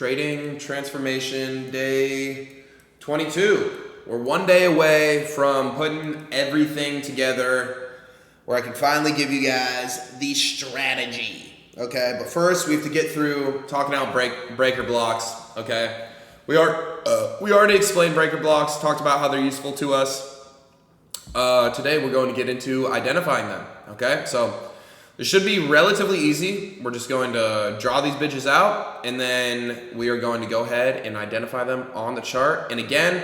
Trading transformation day 22. We're 1 day away from putting everything together where I can finally give you guys the strategy. Okay, but first we have to get through talking out breaker blocks. Okay, we already explained breaker blocks, talked about how they're useful to us. Today we're going to get into identifying them. Okay, so this should be relatively easy. We're just going to draw these bitches out, and then we are going to go ahead and identify them on the chart. And again,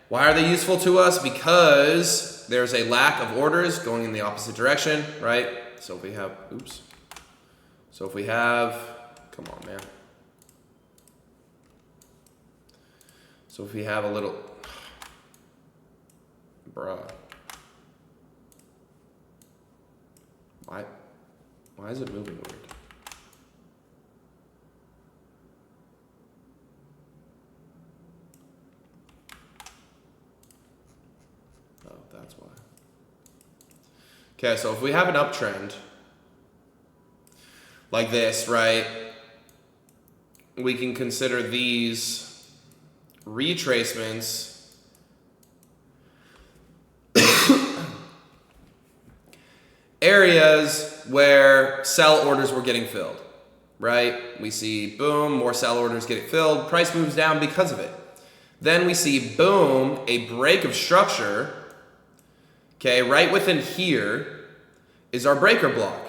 why are they useful to us? Because there's a lack of orders going in the opposite direction, right? So if we have, come on, man. So if we have a little, bruh. Why is it moving weird? Oh, that's why. Okay, so if we have an uptrend like this, right, we can consider these retracements areas where sell orders were getting filled, right? We see, boom, more sell orders getting filled. Price moves down because of it. Then we see, boom, a break of structure. Okay, right within here is our breaker block,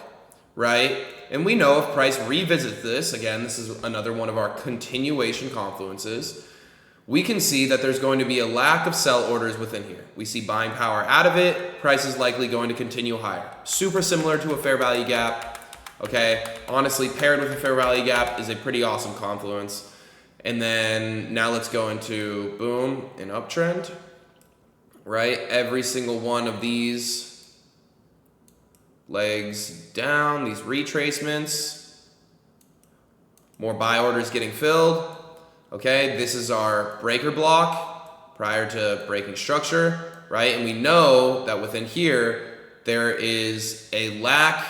right? And we know if price revisits this, again, this is another one of our continuation confluences, we can see that there's going to be a lack of sell orders within here. We see buying power out of it. Price is likely going to continue higher. Super similar to a fair value gap. Okay, honestly, paired with a fair value gap is a pretty awesome confluence. And then now let's go into, boom, an uptrend, right? Every single one of these legs down, these retracements, more buy orders getting filled. Okay, this is our breaker block prior to breaking structure, right? And we know that within here, there is a lack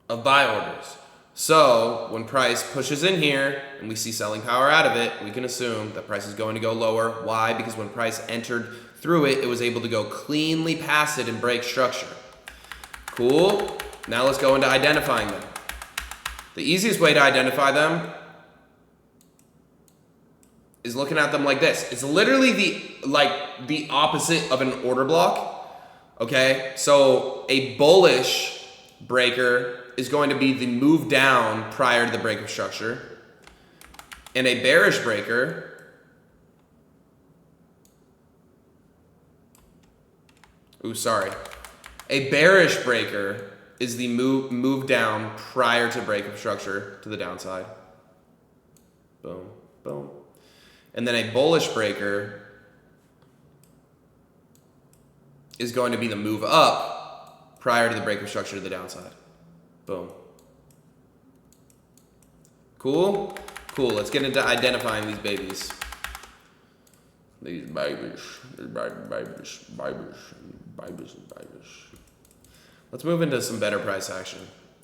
of buy orders. So when price pushes in here and we see selling power out of it, we can assume that price is going to go lower. Why? Because when price entered through it, it was able to go cleanly past it and break structure. Cool. Now let's go into identifying them. The easiest way to identify them is looking at them like this. It's literally the opposite of an order block. Okay, so a bullish breaker is going to be the move down prior to the break of structure, and a bearish breaker a bearish breaker is the move down prior to break of structure to the downside. Boom, boom. And then a bullish breaker is going to be the move up prior to the break of structure to the downside. Boom. Cool? Cool. Let's get into identifying these babies. These babies. Let's move into some better price action.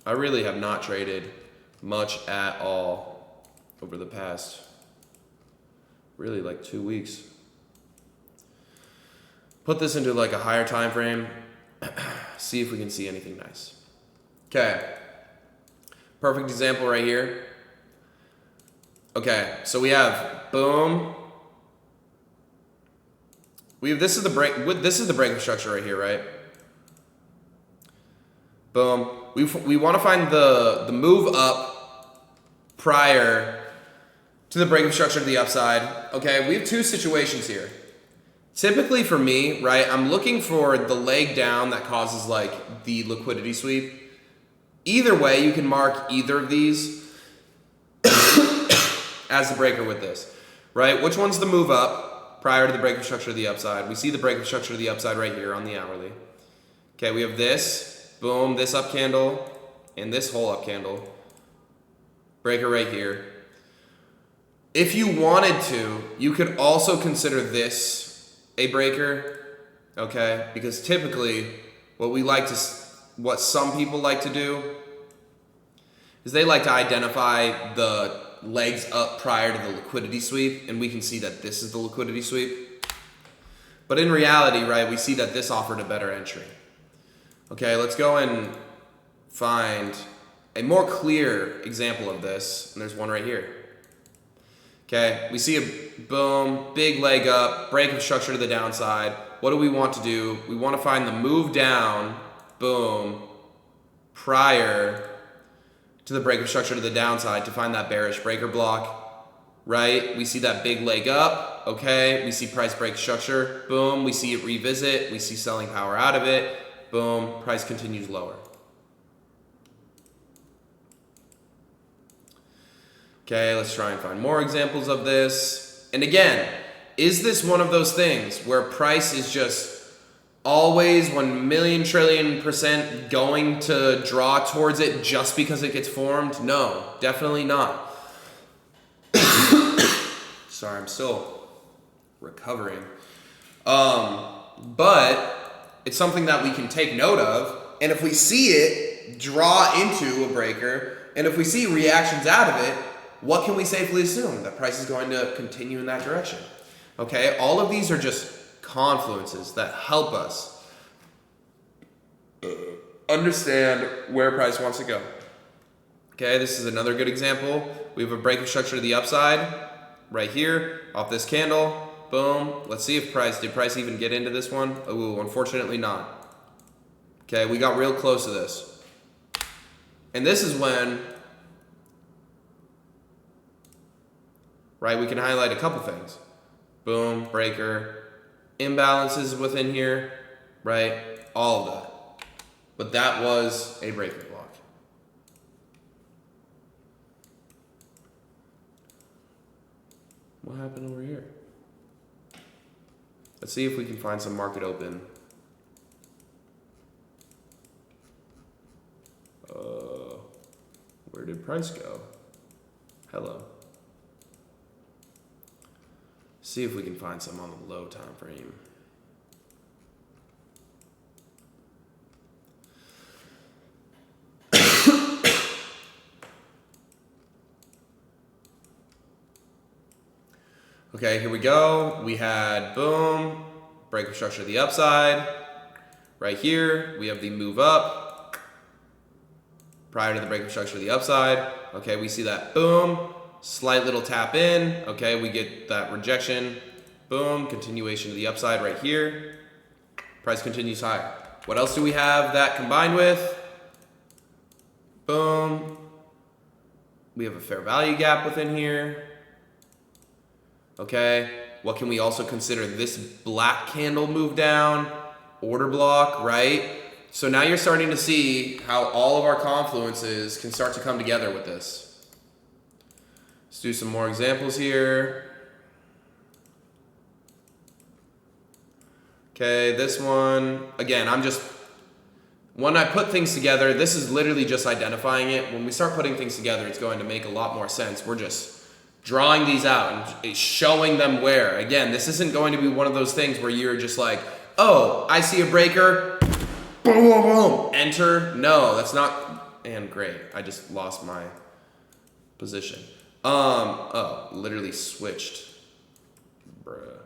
I really have not traded much at all over the past really like 2 weeks. Put this into like a higher time frame. See if we can see anything nice. Okay. Perfect example right here. Okay, so we have boom. This is the break of structure right here, right? Boom. We want to find the move up prior to the break of structure to the upside. Okay, we have two situations here. Typically for me, right, I'm looking for the leg down that causes like the liquidity sweep. Either way, you can mark either of these as the breaker with this, right? Which one's the move up prior to the break of structure to the upside? We see the break of structure to the upside right here on the hourly. Okay, we have this, boom, this up candle, and this whole up candle. Breaker right here. If you wanted to, you could also consider this a breaker, okay? Because typically, what some people like to do is they like to identify the legs up prior to the liquidity sweep, and we can see that this is the liquidity sweep. But in reality, right, we see that this offered a better entry. Okay, let's go and find a more clear example of this, and there's one right here. Okay, we see a boom, big leg up, break of structure to the downside. What do we want to do? We want to find the move down, boom, prior to the break of structure to the downside to find that bearish breaker block, right? We see that big leg up, okay? We see price break structure, boom, we see it revisit, we see selling power out of it, boom, price continues lower. Okay, let's try and find more examples of this. And again, is this one of those things where price is just always 1,000,000,000,000,000,000% going to draw towards it just because it gets formed? No, definitely not. Sorry, I'm still recovering. But it's something that we can take note of. And if we see it draw into a breaker, and if we see reactions out of it, what can we safely assume? That price is going to continue in that direction. Okay, all of these are just confluences that help us understand where price wants to go. Okay, this is another good example. We have a break of structure to the upside right here off this candle. Boom. Let's see if did price even get into this one? Ooh, unfortunately not. Okay, we got real close to this. And this is when, right, we can highlight a couple things. Boom, breaker, imbalances within here, right? All of that. But that was a breaker block. What happened over here? Let's see if we can find some market open. Where did price go? Hello. See if we can find some on the low time frame. Okay, here we go. We had boom, break of structure to the upside. Right here, we have the move up prior to the break of structure to the upside. Okay, we see that boom, slight little tap in. Okay, we get that rejection. Boom, continuation to the upside right here. Price continues higher. What else do we have that combined with? Boom. We have a fair value gap within here. Okay, what can we also consider? This black candle move down, order block, right? So now you're starting to see how all of our confluences can start to come together with this. Let's do some more examples here. Okay, this one, again, when I put things together, this is literally just identifying it. When we start putting things together, it's going to make a lot more sense. We're just drawing these out and showing them where. Again, this isn't going to be one of those things where you're just like, oh, I see a breaker, boom, boom, boom, enter. No, that's not, and great, I just lost my position. Oh, literally switched, bruh.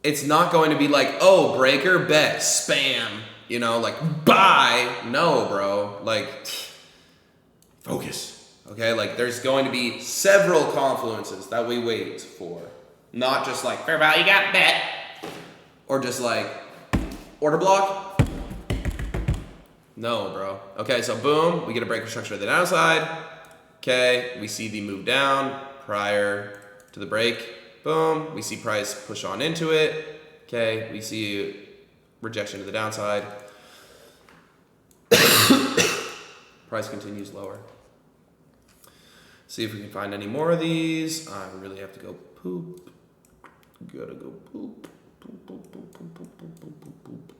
It's not going to be like, oh, breaker, bet, spam, you know, like, buy. No, bro, like, focus, okay? Like, there's going to be several confluences that we wait for. Not just like, fair value gap, bet, or just like, order block. No, bro. Okay, so boom, we get a breaker structure to the downside. Okay, we see the move down prior to the break. Boom, we see price push on into it. Okay, we see rejection to the downside. Price continues lower. See if we can find any more of these. I really have to go poop. Gotta go poop. Poop, poop, poop, poop, poop, poop, poop, poop, poop.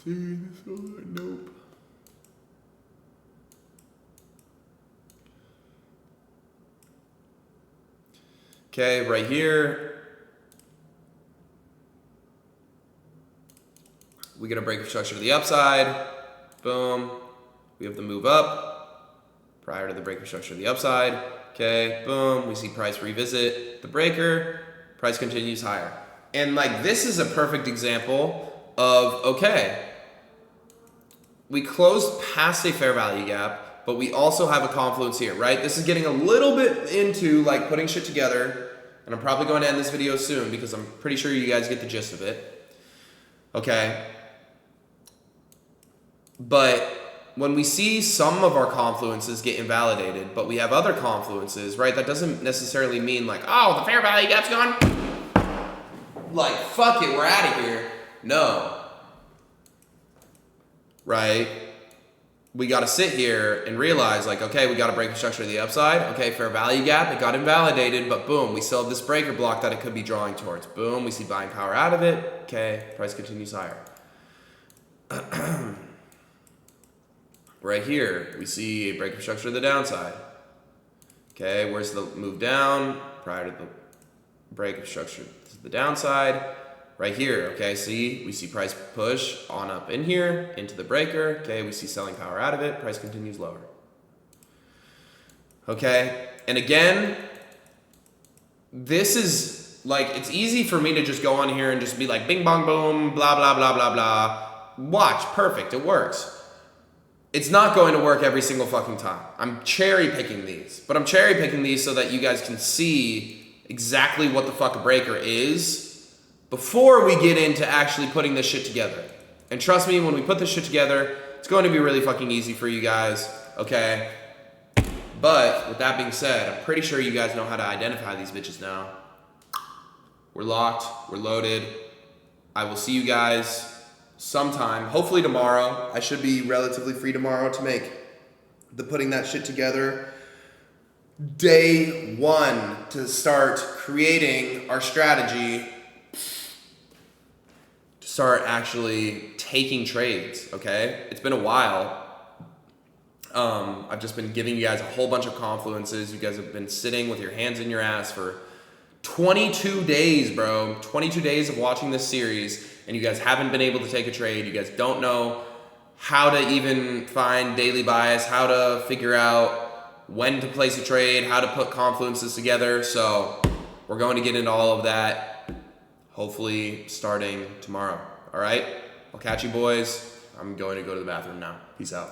See this one? Nope. Okay, right here, we get a break of structure to the upside. Boom. We have the move up prior to the break of structure to the upside. Okay, boom. We see price revisit the breaker. Price continues higher. And like this is a perfect example of, okay, we closed past a fair value gap, but we also have a confluence here, right? This is getting a little bit into like putting shit together, and I'm probably going to end this video soon because I'm pretty sure you guys get the gist of it. Okay. But when we see some of our confluences get invalidated, but we have other confluences, right? That doesn't necessarily mean like, oh, the fair value gap's gone. Like, fuck it, we're out of here. No. Right? We got to sit here and realize like, okay, we got to break the structure to the upside. Okay, fair value gap, it got invalidated, but boom, we still have this breaker block that it could be drawing towards. Boom, we see buying power out of it. Okay, price continues higher. Right here, we see a break of structure to the downside. Okay, where's the move down prior to the break of structure to the downside? Right here, okay, see, we see price push on up in here, into the breaker. Okay, we see selling power out of it, price continues lower. Okay, and again, this is like, it's easy for me to just go on here and just be like, bing, bong, boom, blah, blah, blah, blah, blah. Watch, perfect, it works. It's not going to work every single fucking time. I'm cherry picking these, but I'm cherry picking these so that you guys can see exactly what the fuck a breaker is before we get into actually putting this shit together. And trust me, when we put this shit together, it's going to be really fucking easy for you guys, okay? But with that being said, I'm pretty sure you guys know how to identify these bitches now. We're locked, we're loaded. I will see you guys sometime, hopefully tomorrow. I should be relatively free tomorrow to make the putting that shit together. Day one to start creating our strategy, to start actually taking trades, okay? It's been a while. I've just been giving you guys a whole bunch of confluences. You guys have been sitting with your hands in your ass for 22 days, bro. 22 days of watching this series, and you guys haven't been able to take a trade. You guys don't know how to even find daily bias, how to figure out when to place a trade, how to put confluences together. So we're going to get into all of that, hopefully starting tomorrow. All right? I'll catch you boys. I'm going to go to the bathroom now. Peace out.